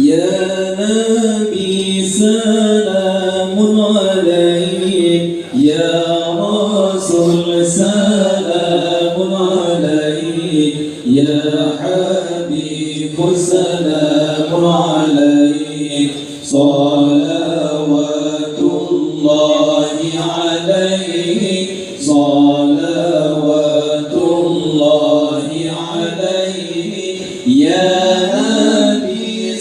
Ya Nabi salamun alaik, Ya Rasul salamun alaik, Ya Habib salamun alaik, salawatullahi alaihi, salawatullahi alaihi, Ya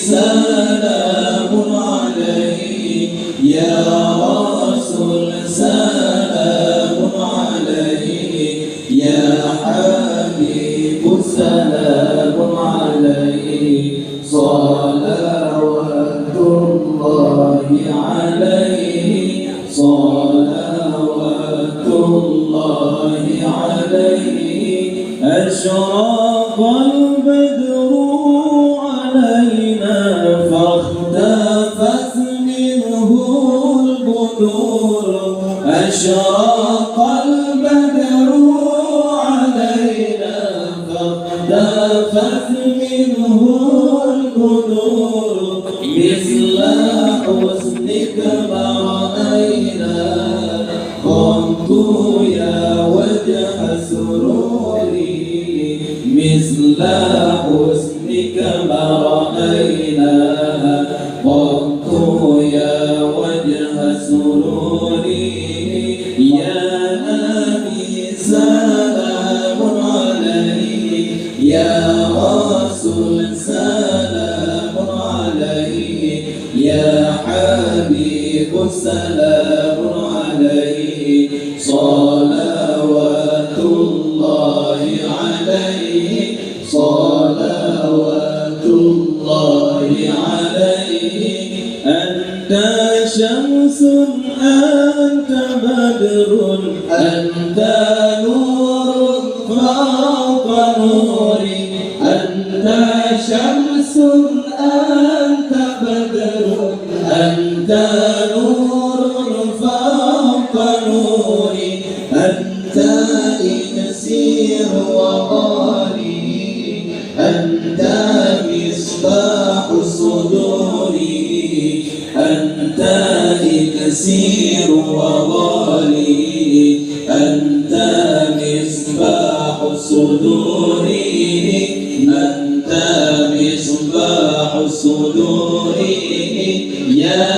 سلام عليك يا رسول سلام عليك يا حبيب سلام عليك صلوات الله عليه صلوات الله عليه أشرق البدر علينا فاختفت منه البدور أشرق البدر علينا فاختفت منه البدور مثل حسنك ما رأينا قمت يا وجه سروري مثل حسنك ما رأينا قمت يا وجه سروري يا نبي سلام عليك يا رسول سلام عليك يا حبيب سلام عليك صلوات الله عليك صلوات الله عليك أنت شمس أنت بدر أنت نور فوق نوري أنت شمس أنت بدر أنت نور فوق نوري أنت إكسير وغالي أنت مصباح صدوري أنت إكسير وغالي أنت مصباح صدوري أنت مصباح صدوري يا